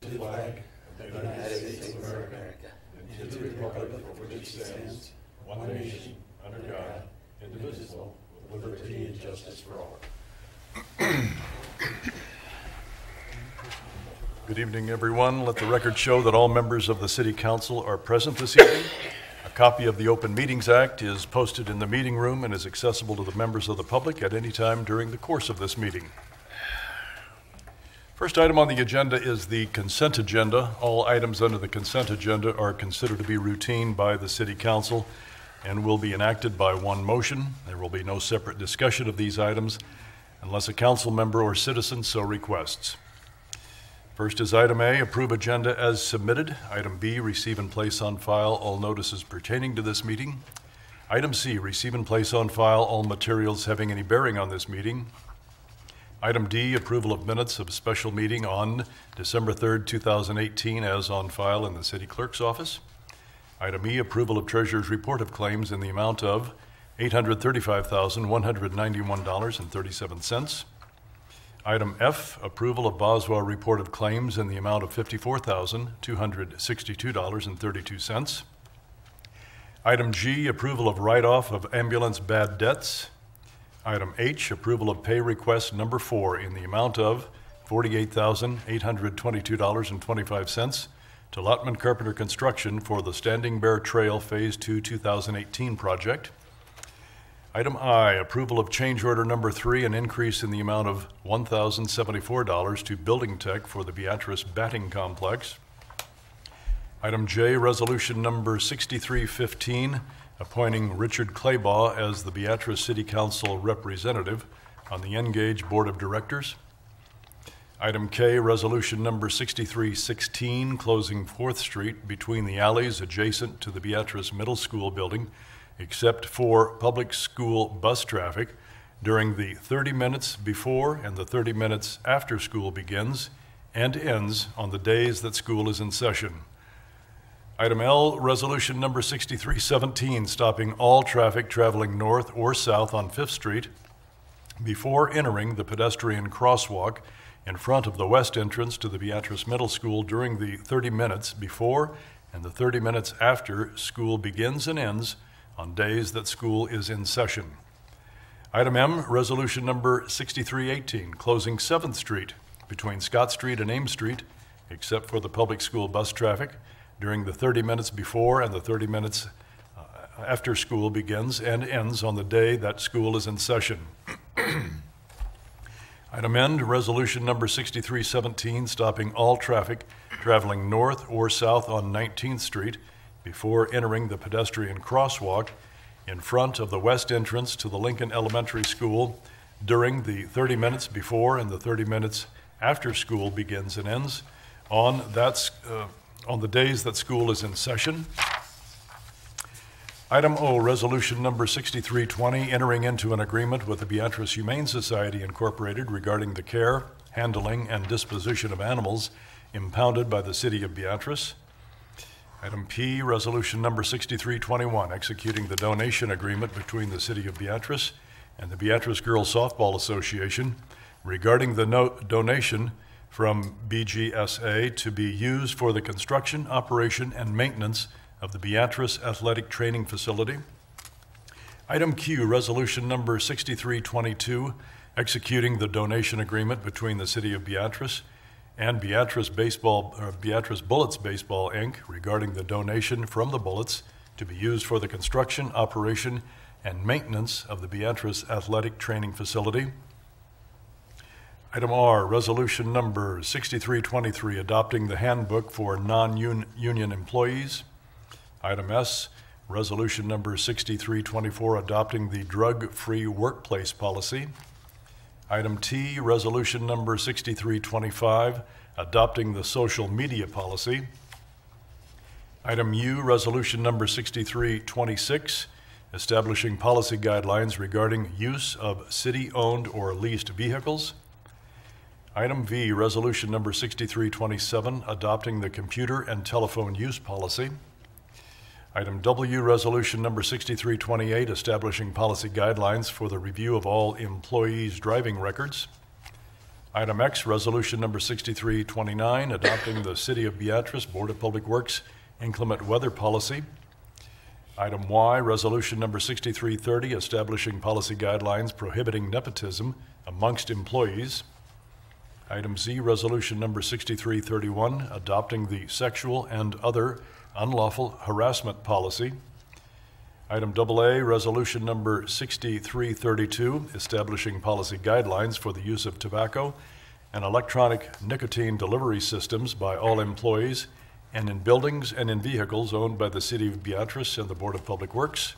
the flag of the United States of America, and to the republic for which it stands, one nation, under God, indivisible, with liberty and justice for all. Good evening, everyone. Let the record show that all members of the City Council are present this evening. A copy of the Open Meetings Act is posted in the meeting room and is accessible to the members of the public at any time during the course of this meeting. First item on the agenda is the consent agenda. All items under the consent agenda are considered to be routine by the City Council and will be enacted by one motion. There will be no separate discussion of these items unless a council member or citizen so requests. First is item A, approve agenda as submitted. Item B, receive and place on file all notices pertaining to this meeting. Item C, receive and place on file all materials having any bearing on this meeting. Item D, approval of minutes of a special meeting on December 3rd, 2018, as on file in the City Clerk's office. Item E, approval of Treasurer's report of claims in the amount of $835,191.37. Item F, approval of Boswell report of claims in the amount of $54,262.32. Item G, approval of write-off of ambulance bad debts. Item H, approval of pay request number 4 in the amount of $48,822.25 to Lotman Carpenter Construction for the Standing Bear Trail Phase 2 2018 project. Item I, approval of change order number 3, an increase in the amount of $1,074 to Building Tech for the Beatrice Batting Complex. Item J, resolution number 6315, appointing Richard Claybaugh as the Beatrice City Council representative on the Engage Board of Directors. Item K, resolution number 6316, closing 4th Street between the alleys adjacent to the Beatrice Middle School building, except for public school bus traffic during the 30 minutes before and the 30 minutes after school begins and ends on the days that school is in session. Item L, resolution number 6317, stopping all traffic traveling north or south on 5th Street before entering the pedestrian crosswalk in front of the west entrance to the Beatrice Middle School during the 30 minutes before and the 30 minutes after school begins and ends on days that school is in session. Item M, resolution number 6318, closing 7th Street between Scott Street and Ames Street, except for the public school bus traffic, during the 30 minutes before and the 30 minutes after school begins and ends on the day that school is in session. Item N, resolution number 6317, stopping all traffic traveling north or south on 19th Street before entering the pedestrian crosswalk in front of the west entrance to the Lincoln Elementary School during the 30 minutes before and the 30 minutes after school begins and ends on the days that school is in session. Item O, resolution number 6320, entering into an agreement with the Beatrice Humane Society Incorporated regarding the care, handling, and disposition of animals impounded by the City of Beatrice. Item P, resolution number 6321, executing the donation agreement between the City of Beatrice and the Beatrice Girls Softball Association regarding the donation from BGSA to be used for the construction, operation, and maintenance of the Beatrice Athletic Training Facility. Item Q, resolution number 6322, executing the donation agreement between the City of Beatrice and Beatrice Bullets Baseball, Inc., regarding the donation from the Bullets to be used for the construction, operation, and maintenance of the Beatrice Athletic Training Facility. Item R, resolution number 6323, adopting the handbook for non-union employees. Item S, resolution number 6324, adopting the drug-free workplace policy. Item T, resolution number 6325, adopting the social media policy. Item U, resolution number 6326, establishing policy guidelines regarding use of city-owned or leased vehicles. Item V, resolution number 6327, adopting the computer and telephone use policy. Item W, resolution number 6328, establishing policy guidelines for the review of all employees' driving records. Item X, resolution number 6329, adopting the City of Beatrice Board of Public Works inclement weather policy. Item Y, resolution number 6330, establishing policy guidelines prohibiting nepotism amongst employees. Item Z, resolution number 6331, adopting the sexual and other unlawful harassment policy. Item AA, resolution number 6332, establishing policy guidelines for the use of tobacco and electronic nicotine delivery systems by all employees and in buildings and in vehicles owned by the City of Beatrice and the Board of Public Works.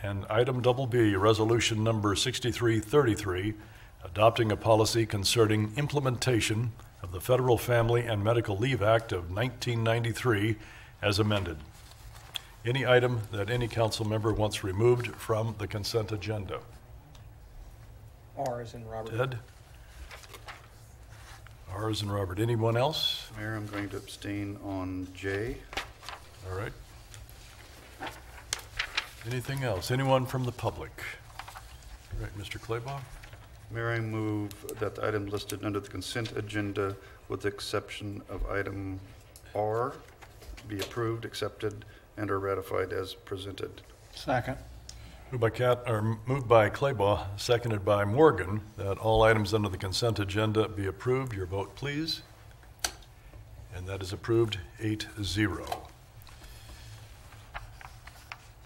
And item BB, resolution number 6333, adopting a policy concerning implementation of the Federal Family and Medical Leave Act of 1993 as amended. Any item that any council member wants removed from the consent agenda? R as in Robert. Ted? R as in Robert. Anyone else? Mayor, I'm going to abstain on J. All right. Anything else? Anyone from the public? All right, Mr. Claybaugh? Mayor, I move that the item listed under the consent agenda, with the exception of item R, be approved, accepted, and are ratified as presented. Second. Moved by Claybaugh, seconded by Morgan, that all items under the consent agenda be approved. Your vote, please. And that is approved 8-0.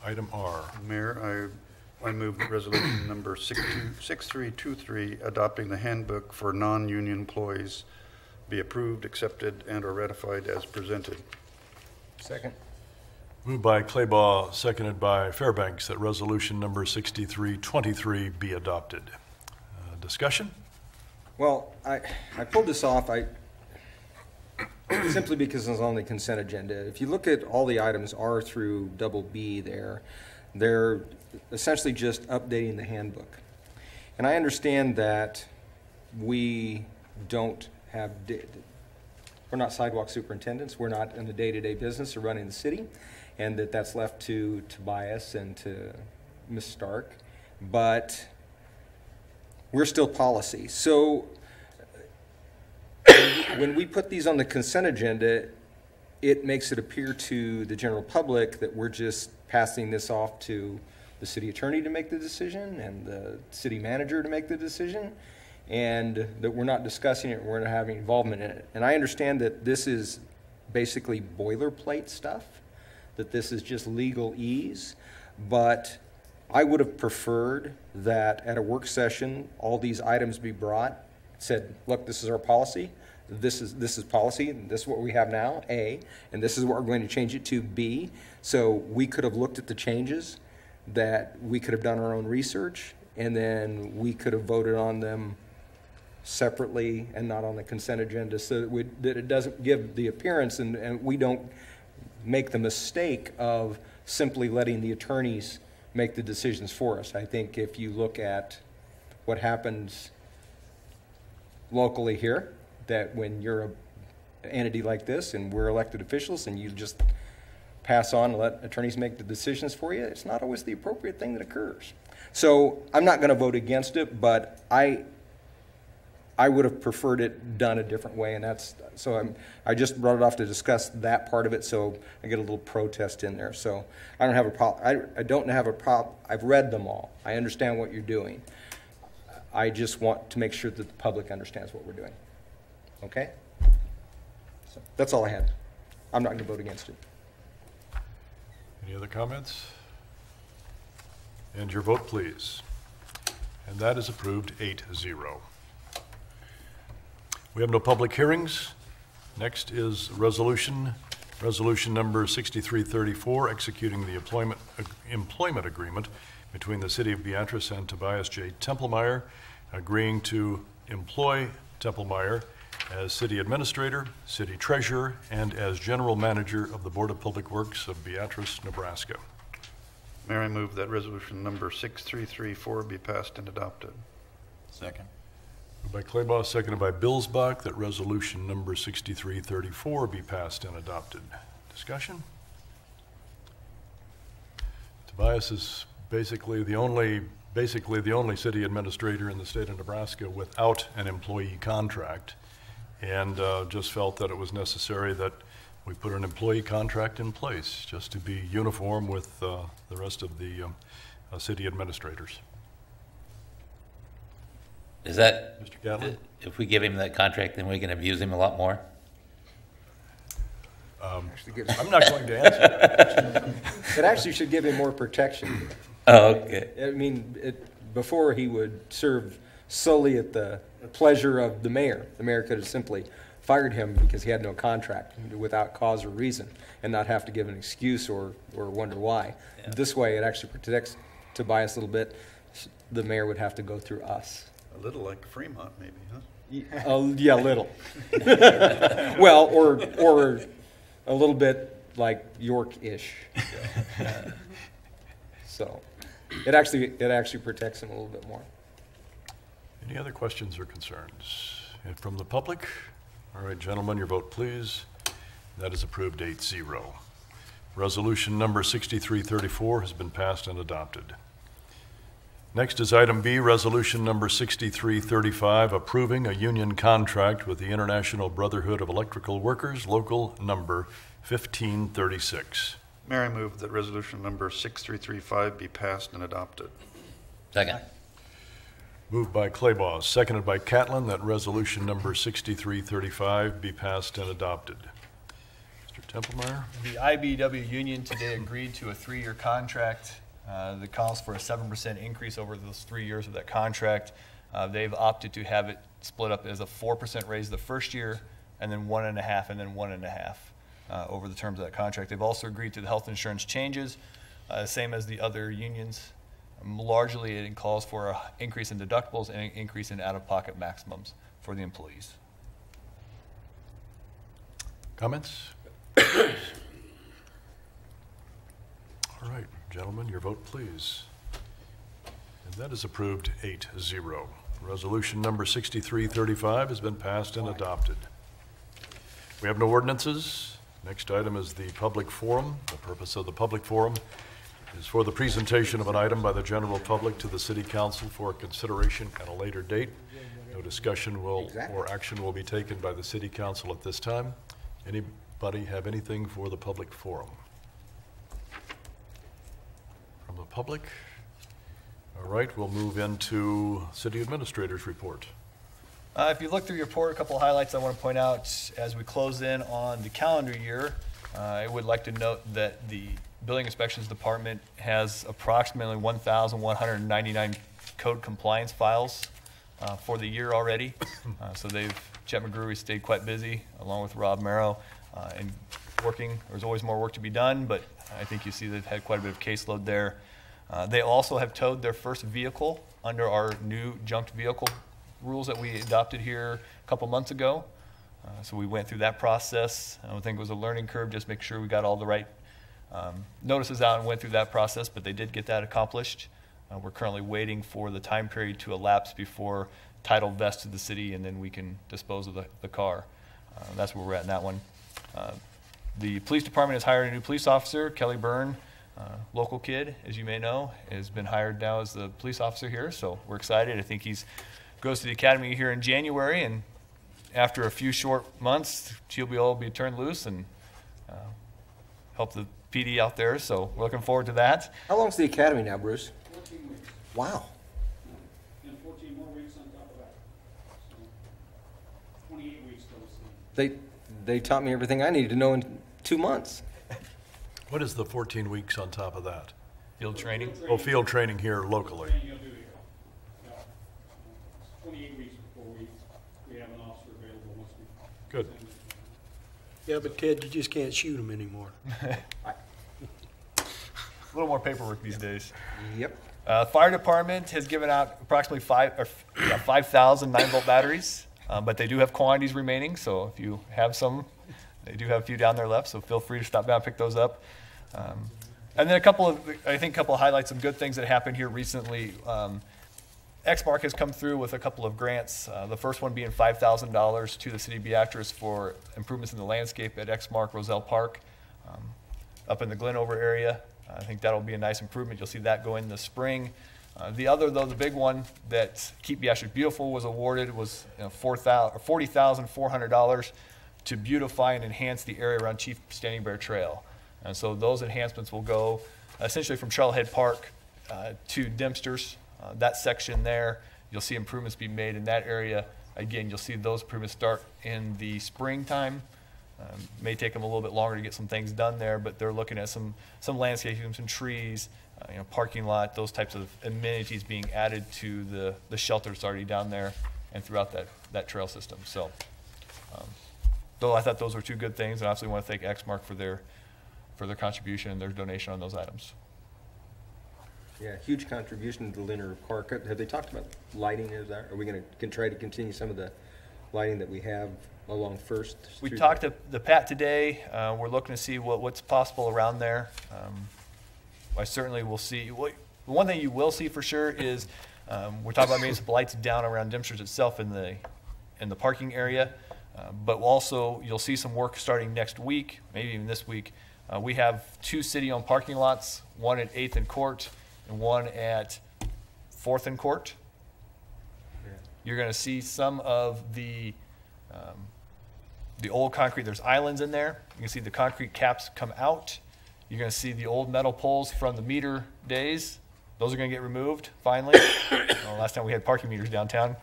Item R. Mayor, I move resolution number 6323, adopting the handbook for non-union employees, be approved, accepted, and are ratified as presented. Second. Moved by Claybaugh, seconded by Fairbanks, that resolution number 6323 be adopted. Discussion? Well, I pulled this off simply because it's on the consent agenda. If you look at all the items R through BB there, they're essentially just updating the handbook. And I understand that we don't have, we're not sidewalk superintendents, we're not in the day-to-day business of running the city, and that's left to Tobias and to Ms. Stark, but we're still policy. So when we put these on the consent agenda, it makes it appear to the general public that we're just passing this off to the city attorney to make the decision and the city manager to make the decision, and that we're not discussing it, we're not having involvement in it. And I understand that this is basically boilerplate stuff, that this is just legalese, but I would have preferred that at a work session, all these items be brought, said, look, this is our policy, this is policy, and this is what we have now, A, and this is what we're going to change it to, B. So we could have looked at the changes, that we could have done our own research, and then we could have voted on them separately and not on the consent agenda, so that it doesn't give the appearance and we don't make the mistake of simply letting the attorneys make the decisions for us. I think if you look at what happens locally here, that when you're an entity like this and we're elected officials and you just pass on and let attorneys make the decisions for you, it's not always the appropriate thing that occurs. So I'm not going to vote against it, but I would have preferred it done a different way, and that's so I just brought it off to discuss that part of it, so I get a little protest in there. So I don't have a problem. I don't have a problem. I've read them all. I understand what you're doing. I just want to make sure that the public understands what we're doing. Okay? So that's all I had. I'm not going to vote against it. Any other comments? And your vote, please. And that is approved 8-0. We have no public hearings. Next is resolution number 6334, executing the employment agreement between the City of Beatrice and Tobias J. Templemeyer, agreeing to employ Templemeyer as City Administrator, City Treasurer, and as General Manager of the Board of Public Works of Beatrice, Nebraska. Mayor, I move that resolution number 6334 be passed and adopted. Second. Moved by Claybaugh, seconded by Billsbach, that resolution number 6334 be passed and adopted. Discussion? Tobias is basically the only basically the only city administrator in the state of Nebraska without an employee contract, and just felt that it was necessary that we put an employee contract in place just to be uniform with the rest of the city administrators. Is that, Mr. Gatlin? if we give him that contract, then we can abuse him a lot more? I'm not going to answer that. It actually should give him more protection. Oh, okay. I mean, before he would serve solely at the pleasure of the mayor. The mayor could have simply fired him because he had no contract without cause or reason and not have to give an excuse or wonder why. Yeah. This way, it actually protects Tobias a little bit. The mayor would have to go through us. A little like Fremont, maybe, huh? Yeah, little. Well, or a little bit like York-ish. So it actually protects him a little bit more. Any other questions or concerns? And from the public? All right, gentlemen, your vote, please. That is approved 8-0. Resolution number 6334 has been passed and adopted. Next is item B, resolution number 6335, approving a union contract with the International Brotherhood of Electrical Workers, local number 1536. Mayor, I move that resolution number 6335 be passed and adopted. Second. Moved by Claybaugh, seconded by Catlin, that resolution number 6335 be passed and adopted. Mr. Templemeyer? The IBEW union today agreed to a 3-year contract that calls for a 7% increase over those 3 years of that contract. They've opted to have it split up as a 4% raise the first year, and then 1.5%, and then 1.5% over the terms of that contract. They've also agreed to the health insurance changes, same as the other unions. Largely, it calls for an increase in deductibles and an increase in out-of-pocket maximums for the employees. Comments? All right, gentlemen, your vote, please. And that is approved 8-0. Resolution number 6335 has been passed and adopted. We have no ordinances. Next item is the public forum. The purpose of the public forum is for the presentation of an item by the general public to the city council for consideration at a later date. No discussion or action will be taken by the city council at this time. Anybody have anything for the public forum? From the public? All right, we'll move into city administrator's report. If you look through your report, a couple of highlights I want to point out as we close in on the calendar year. I would like to note that the Building Inspections Department has approximately 1,199 code compliance files for the year already. So Chet McGrewy stayed quite busy, along with Rob Merrow, and working. There's always more work to be done, but I think you see they've had quite a bit of caseload there. They also have towed their first vehicle under our new junked vehicle rules that we adopted here a couple months ago. So we went through that process. I don't think it was a learning curve, just make sure we got all the right notices out and went through that process, but they did get that accomplished. We're currently waiting for the time period to elapse before title vests to the city, and then we can dispose of the car. That's where we're at in that one. The police department has hired a new police officer, Kelly Byrne, local kid, as you may know, has been hired now as the police officer here, so we're excited. I think he's goes to the academy here in January, and after a few short months, she'll be turned loose and help the PD out there, so we're looking forward to that. How long's the academy now, Bruce? 14 weeks. Wow. And 14 more weeks on top of that. So 28 weeks till the season. They taught me everything I needed to know in 2 months. What is the 14 weeks on top of that? Field training. Oh, field training here locally. Training you'll do here. Yeah. It's 28 weeks before we have an officer available once we. Good. Yeah, but Ted, you just can't shoot them anymore. A little more paperwork these days. Yep. Fire department has given out approximately 5,000 9-volt batteries, but they do have quantities remaining. So if you have some, they do have a few down there left. So feel free to stop down and pick those up. And then a couple of highlights, some good things that happened here recently. Exmark has come through with a couple of grants. The first one being $5,000 to the city of Beatrice for improvements in the landscape at Exmark Roselle Park, up in the Glenover area. I think that'll be a nice improvement. You'll see that go in the spring. The other, though, the big one that Keep Beatrice Beautiful was awarded was $40,400 to beautify and enhance the area around Chief Standing Bear Trail. And so those enhancements will go essentially from Trailhead Park to Dempster's. That section there, you'll see improvements be made in that area. Again, you'll see those improvements start in the springtime. May take them a little bit longer to get some things done there, but they're looking at some landscaping, some trees, parking lot, those types of amenities being added to the shelter that's already down there and throughout that trail system. So, though I thought those were two good things, and I obviously want to thank Exmark for their contribution and their donation on those items. Yeah, huge contribution to the Linear Park. Have they talked about lighting? Are we going to try to continue some of the lighting that we have along First? We talked to the Pat today. We're looking to see what's possible around there. I certainly will see. The one thing you will see for sure is we're talking about maybe some lights down around Dempster's itself in the parking area. But also you'll see some work starting next week, maybe even this week. We have 2 city-owned parking lots, one at 8th and Court and one at 4th and Court. Yeah. You're going to see some of the old concrete. There's islands in there. You can see the concrete caps come out. You're going to see the old metal poles from the meter days. Those are going to get removed finally. Last time we had parking meters downtown.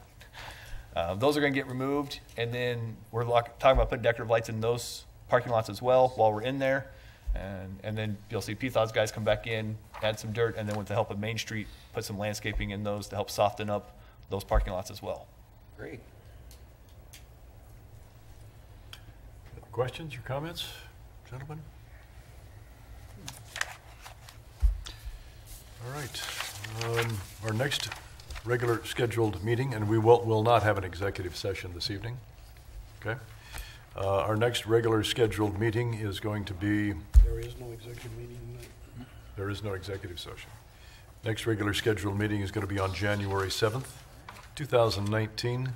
Those are going to get removed, and then we're talking about putting decorative lights in those parking lots as well while we're in there. And then you'll see PTHOS guys come back in, add some dirt, and then with the help of Main Street, put some landscaping in those to help soften up those parking lots as well. Great. Questions or comments, gentlemen? All right. Our next regular scheduled meeting, and we will not have an executive session this evening. Okay. Our next regular scheduled meeting is going to be. There is no executive meeting tonight. There is no executive session. Next regular scheduled meeting is going to be on January 7th, 2019. I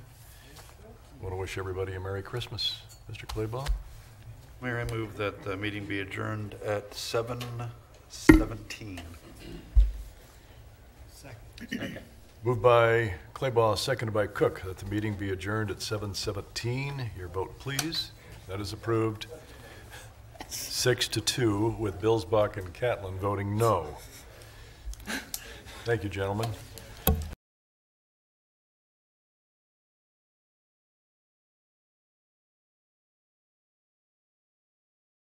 want to wish everybody a Merry Christmas. Mr. Claybaugh? Mayor, I move that the meeting be adjourned at 7:17. Second. Moved by Claybaugh, seconded by Cook, that the meeting be adjourned at 7:17. Your vote, please. That is approved. 6-2, with Billsbach and Catlin voting no. Thank you, gentlemen.